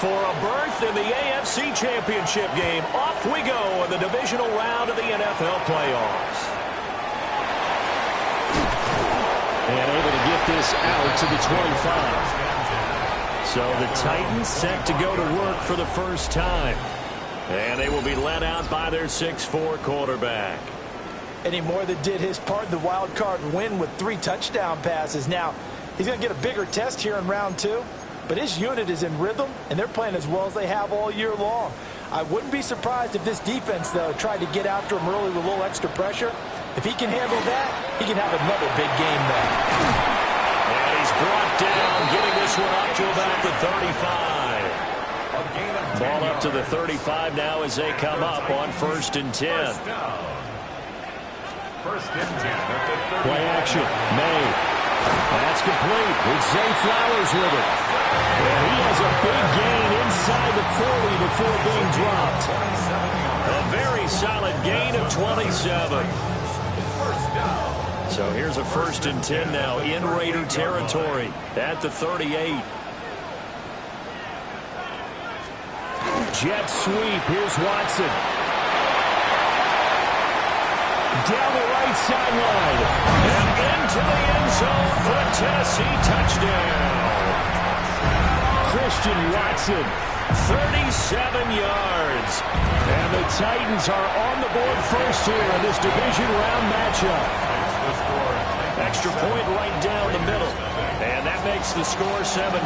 For a berth in the AFC Championship game, off we go in the divisional round of the NFL playoffs. And able to get this out to the 25. So the Titans set to go to work for the first time. And they will be led out by their 6'4" quarterback. Eddie Moore that did his part in the wild card win with 3 touchdown passes. Now, he's going to get a bigger test here in round 2. But his unit is in rhythm, and they're playing as well as they have all year long. I wouldn't be surprised if this defense, though, tried to get after him early with a little extra pressure. If he can handle that, he can have another big game there. And he's brought down, getting this one up to about the 35. Ball up to the 35 now as they come up on 1st and 10. Play action. May. That's complete. It's Zay Flowers with it. And he has a big gain inside the 40 before being dropped. A very solid gain of 27. So here's a 1st and 10 now in Raider territory at the 38. Jet sweep. Here's Watson. Down the right sideline. And into the end zone for a Tennessee touchdown. Christian Watson. 37 yards. And the Titans are on the board first here in this division round matchup. Extra point right down the middle. And that makes the score 7-0.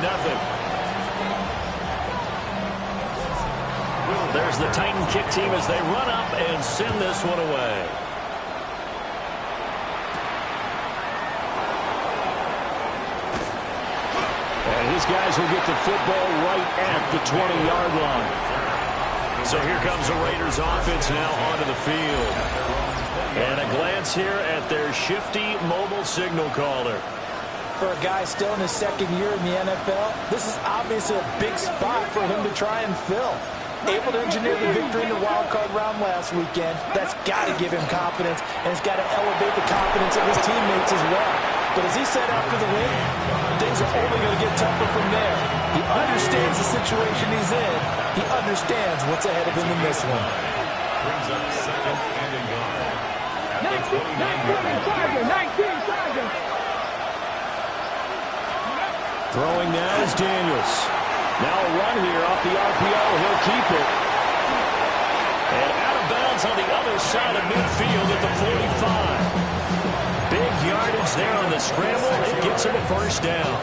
There's the Titan kick team as they run up and send this one away. These guys will get the football right at the 20-yard line. So here comes the Raiders offense now onto the field. And a glance here at their shifty mobile signal caller. For a guy still in his 2nd year in the NFL, this is obviously a big spot for him to try and fill. Able to engineer the victory in the wild card round last weekend. That's got to give him confidence, and it's got to elevate the confidence of his teammates as well. But as he said after the win, things are only going to get tougher from there. He understands the situation he's in. He understands what's ahead of him in this one. Brings up 2nd and goal. 19 Chargers. Throwing now is Daniels. Now a run here off the RPO. He'll keep it. And out of bounds on the other side of midfield at the 45. Big yardage there on the scramble. It gets him a 1st down.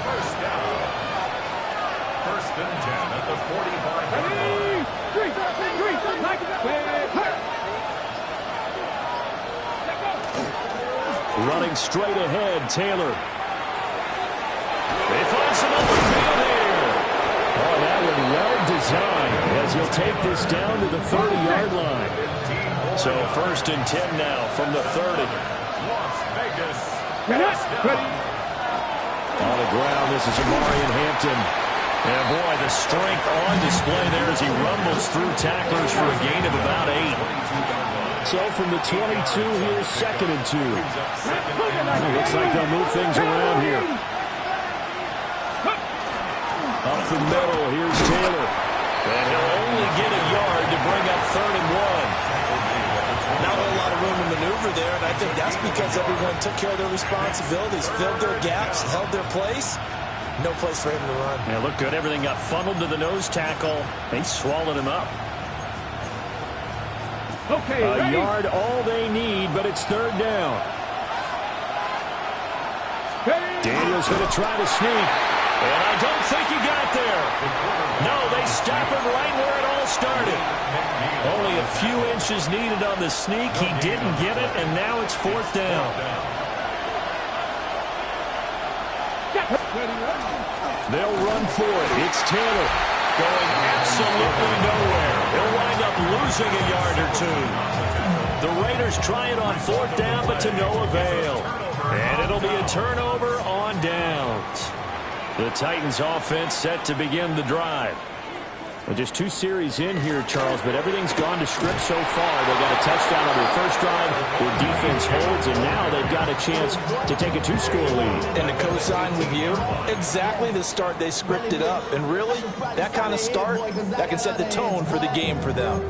First down. 1st and 10 at the 45. Running straight ahead, Taylor. They find some open field here. Oh, that one well designed as he'll take this down to the 30-yard line. So 1st and 10 now from the 30. Las Vegas. On the ground, this is Amarian Hampton. And boy, the strength on display there as he rumbles through tacklers for a gain of about 8. So from the 22, here's 2nd and 2. Looks like they'll move things around here. Up the middle, here's Taylor. And he'll only get a yard to bring up 3rd and 1. Not a lot of room to maneuver there, and I think that's because everyone took care of their responsibilities, filled their gaps, held their place. No place for him to run. Yeah, looked good. Everything got funneled to the nose tackle. They swallowed him up. Okay, a yard all they need, but it's 3rd down. Daniels going to try to sneak. And I don't think he got there. No, they stop him right where it all started. Only a few inches needed on the sneak. He didn't get it, and now it's 4th down. They'll run for it. It's Taylor. Going absolutely nowhere. He'll wind up losing a yard or 2. The Raiders try it on 4th down, but to no avail. And it'll be a turnover on downs. The Titans offense set to begin the drive. Well, just 2 series in here, Charles, but everything's gone to script so far. They got a touchdown on their first drive. Their defense holds, and now they've got a chance to take a 2-score lead. And to co-sign with you, exactly the start they scripted up. And really, that kind of start, that can set the tone for the game for them.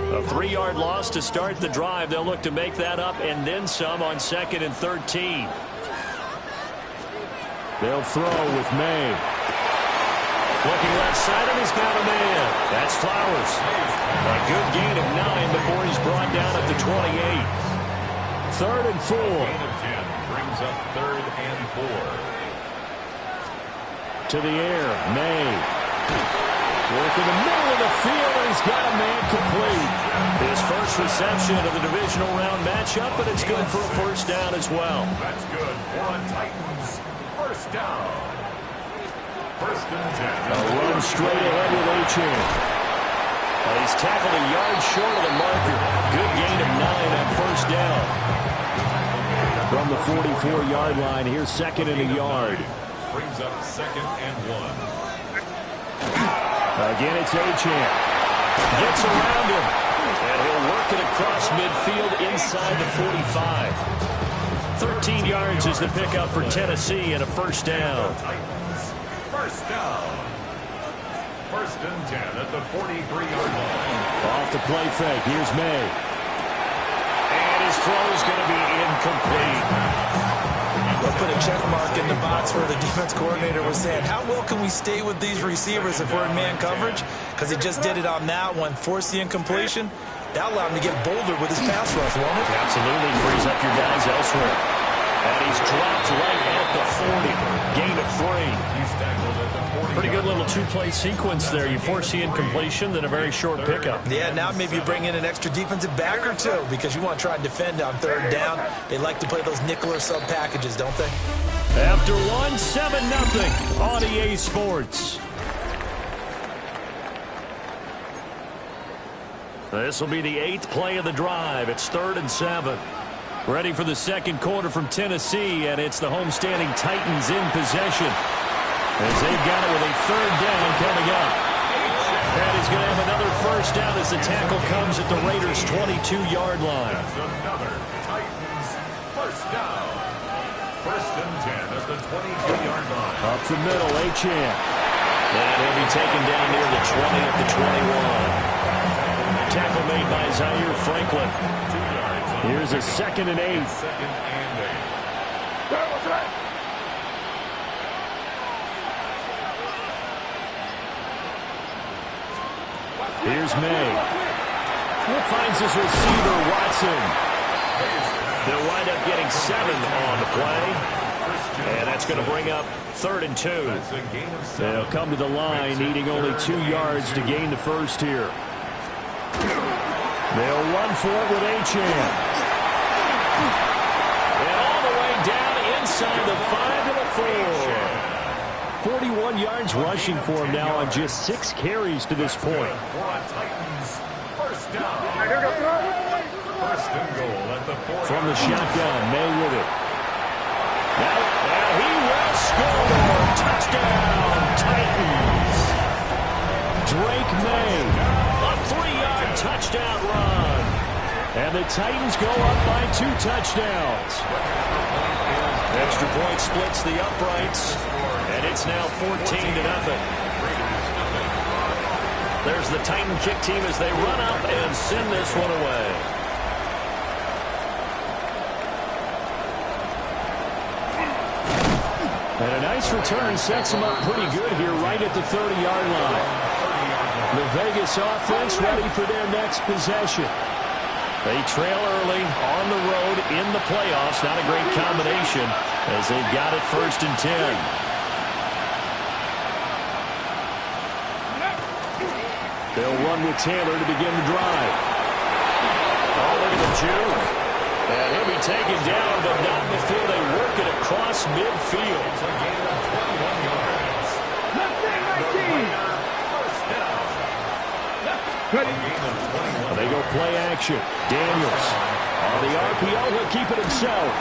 A 3-yard loss to start the drive. They'll look to make that up and then some on 2nd and 13. They'll throw with May. Looking left side, and he's got a man. That's Flowers. A good gain of 9 before he's brought down at the 28. 3rd and 4. Gain of 10 brings up 3rd and 4. To the air, May. Work in the middle of the field, and he's got a man complete. His first reception of the divisional round matchup, but it's good for a first down as well. That's good for a Titans first down. 1st and 10. A run straight ahead with Achane. He's tackled a yard short of the marker. Good gain of 9 on first down. From the 44-yard line, here's 2nd and a yard. Brings up 2nd and 1. Again, it's Achane. Gets around him. And he'll work it across midfield inside the 45. 13 yards is the pickup for Tennessee and a first down. First down. 1st and 10 at the 43-yard line. Off the play fake. Here's May. And his throw is going to be incomplete. They'll put a check mark in the box where the defense coordinator was saying, how well can we stay with these receivers if we're in man coverage? Because he just did it on that one. Force the incompletion. That allowed him to get bolder with his pass rush, won't it? Absolutely. Frees up your guys elsewhere. And he's dropped right at the 40. Gain of 3. He's tackled at the 40. Pretty good little 2-play sequence there. You force the incompletion, then a very short pickup. Yeah, now maybe you bring in an extra defensive back or 2 because you want to try and defend on 3rd down. They like to play those nickel or sub packages, don't they? After 1, 7-0 on EA Sports. This will be the 8th play of the drive. It's 3rd and 7. Ready for the second quarter from Tennessee, and it's the homestanding Titans in possession as they've got it with a 3rd down coming up. And he's going to have another first down as the tackle comes at the Raiders' 22-yard line. That's another Titans first down. 1st and 10 at the 22-yard line. Up the middle, Achane. And he'll be taken down near the 20 at the 21. Tackle made by Zaire Franklin. 2 yards. Here's a 2nd and 8. 2nd and 8. Here's May. He finds his receiver, Watson. They'll wind up getting 7 on the play. And that's going to bring up 3rd and 2. That's a gain of 7. They'll come to the line, needing only 2 yards to gain the first here. They'll run for it with Achane. And all the way down inside the 5 to the 4. 41 yards rushing for him now on just 6 carries to this point. For a Titans first down. 1st and goal at the 4. From the shotgun, May with it. And he will score. Touchdown, Titans. Drake May. A 3-yard touchdown run. And the Titans go up by 2 touchdowns. Extra point splits the uprights. And it's now 14-0. There's the Titan kick team as they run up and send this one away. And a nice return sets them up pretty good here right at the 30-yard line. The Vegas offense ready for their next possession. They trail early on the road in the playoffs. Not a great combination as they've got it 1st and 10. They'll run with Taylor to begin the drive. Oh, look at the juke. And he'll be taken down, but not before they work it across midfield. A gain of 21 yards. First down. A gain of 21. They go play action. Daniels on the RPO. He'll keep it himself.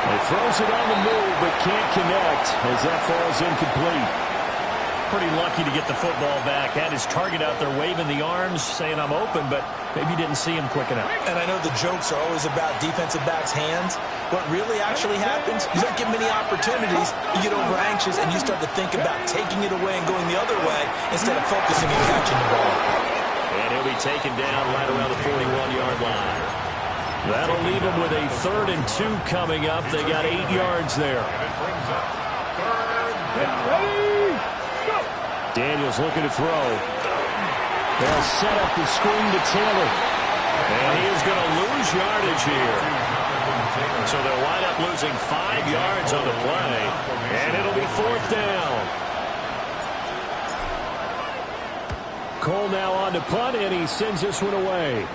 He throws it on the move, but can't connect as that falls incomplete. pretty lucky to get the football back. Had his target out there waving the arms, saying I'm open, but maybe didn't see him quick enough. And I know the jokes are always about defensive backs' hands. What really actually happens, you don't get many opportunities, you get over anxious, and you start to think about taking it away and going the other way instead of focusing and catching the ball. And he'll be taken down right around the 41-yard line. That'll leave him with a 3rd and 2 coming up. They got 8 yards there. Daniels looking to throw. They'll set up the screen to Taylor. And he is going to lose yardage here. So they'll wind up losing 5 yards on the play. And it'll be 4th down. Cole now on to punt, and he sends this one away.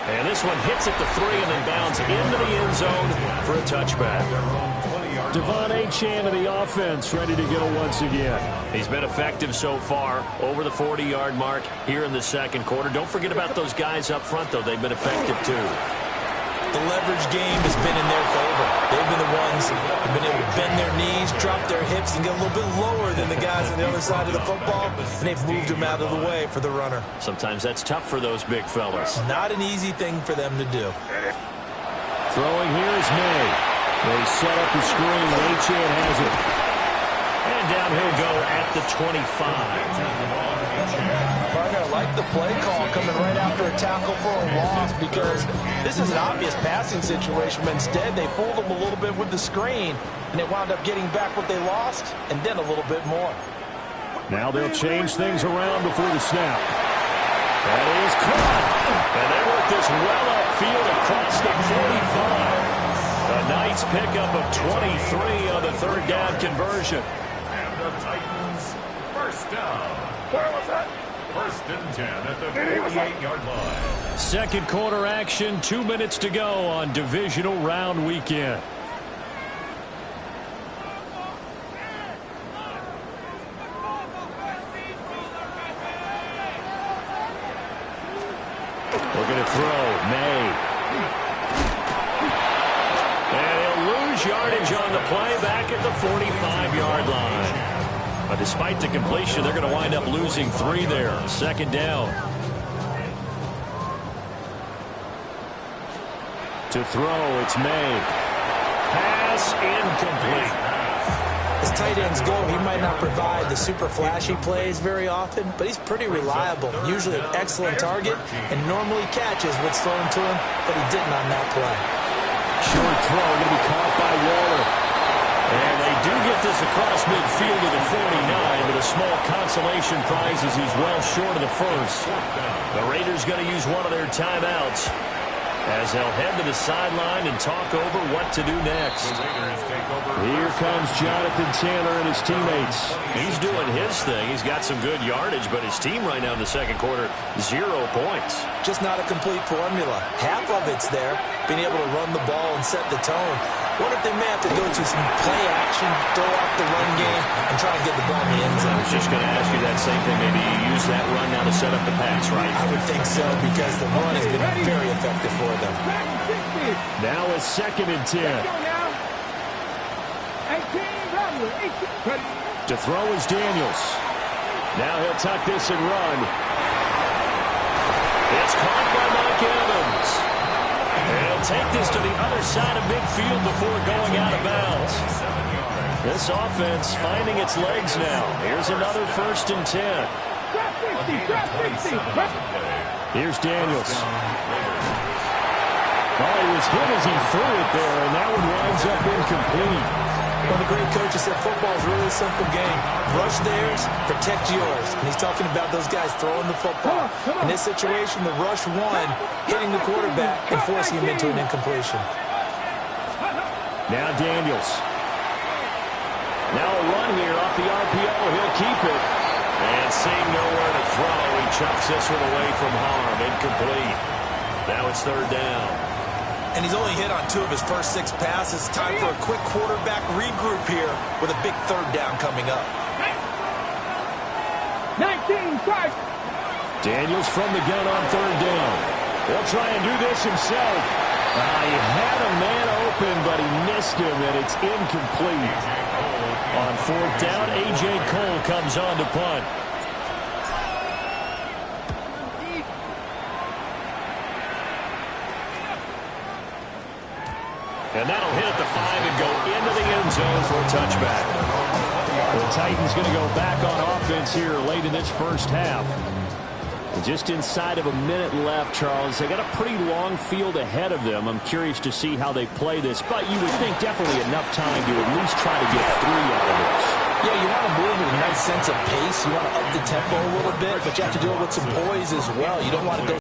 And this one hits at the 3 and then bounds into the end zone for a touchback. Devon Achane of the offense ready to go once again. He's been effective so far over the 40-yard mark here in the second quarter. Don't forget about those guys up front, though. They've been effective, too. The leverage game has been in their favor. They've been the ones who've been able to bend their knees, drop their hips, and get a little bit lower than the guys on the other side of the football, and they've moved them out of the way for the runner. Sometimes that's tough for those big fellas. Not an easy thing for them to do. Throwing here is May. They set up the screen. Achane has it. And down he'll go at the 25. Partner, like the play call coming right after a tackle for a loss, because this is an obvious passing situation, but instead they fooled them a little bit with the screen, and they wound up getting back what they lost, and then a little bit more. Now they'll change things around before the snap. That is caught. And they work this well upfield across the 45. A nice pickup of 23 on the 3rd down conversion. And the Titans, 1st down. Where was that? 1st and 10 at the 48-yard line. Second quarter action, 2 minutes to go on Divisional Round Weekend. Looking to throw, May. And he'll lose yardage on the play back at the 45-yard line. But despite the completion, they're going to wind up losing 3 there. 2nd down. To throw, it's May. Pass incomplete. As tight ends go, he might not provide the super flashy plays very often, but he's pretty reliable. Usually an excellent target, and normally catches what's thrown to him, but he didn't on that play. Short throw going to be caught by Waller. And they do get this across midfield to the 49, but a small consolation prize as he's well short of the first. The Raiders going to use one of their timeouts as they'll head to the sideline and talk over what to do next. Here comes Jonathan Taylor and his teammates. He's doing his thing. He's got some good yardage, but his team right now in the second quarter, 0 points. Just not a complete formula. Half of it's there, being able to run the ball and set the tone. What if they may have to go to some play action, throw off the run game, and try and get the ball in the end zone? I was just going to ask you that same thing. Maybe you use that run now to set up the pass, right? I would think so, because the run has been very effective for them. Now it's 2nd and 10. To throw is Daniels. Now he'll tuck this and run. It's caught by Mike Evans. And he'll take this to the other side of midfield before going out of bounds. This offense finding its legs now. Here's another 1st and 10. Here's Daniels. Oh, he was hit as he threw it there, and that one winds up incomplete. Well, the great coach has said football is really a simple game. Rush theirs, protect yours. And he's talking about those guys throwing the football. In this situation, the rush won, hitting the quarterback and forcing him into an incompletion. Now Daniels. Now a run here off the RPO. He'll keep it. And seeing nowhere to throw, he chucks this one away from harm. Incomplete. Now it's 3rd down. And he's only hit on 2 of his first 6 passes. Time for a quick quarterback regroup here with a big 3rd down coming up. 19, strike. Daniels from the gun on 3rd down. He'll try and do this himself. He had a man open, but he missed him, and it's incomplete. On fourth down, A.J. Cole comes on to punt. And that'll hit at the 5 and go into the end zone for a touchback. The Titans going to go back on offense here late in this first half. Just inside of a minute left, Charles. They got a pretty long field ahead of them. I'm curious to see how they play this, but you would think definitely enough time to at least try to get 3 out of this. Yeah, you want to move with a nice sense of pace. You want to up the tempo a little bit, but you have to do it with some poise as well. You don't want to go